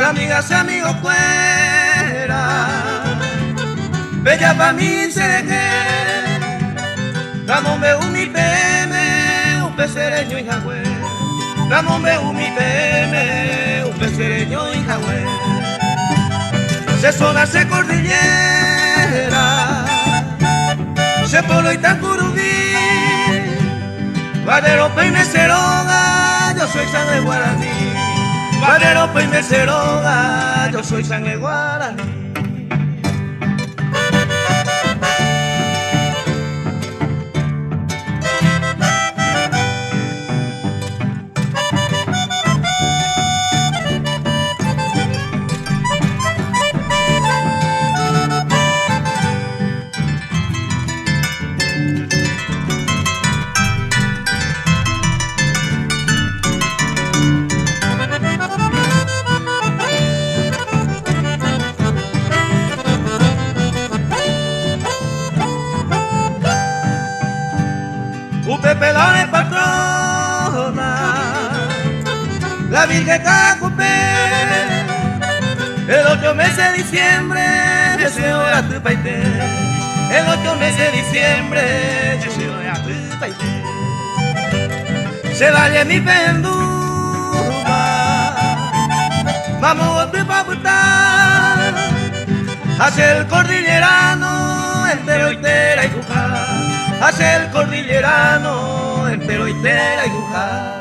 amigas y amigos fuera, bella pa' mí seré, Ramón un mi PM, un pecereño y jagüe, Ramón un mi PM, un pecereño y jagüe, se zona se cordillera, se polo y tacurubí, Guadero peine ceroga, yo soy sangre guaraní. Guadero peine ceroga, yo soy sangre guaraní. Pelón es patrona, la Virgen Cacupé, el 8 meses de diciembre, deseo a tu paité, el 8 meses de diciembre, deseo a tu paité, se vaya mi penduma, vamos a tu paputar, hacia el cordillerano, entero y tera y cujar. Hacia el cordillerano, entero y tera y cujar.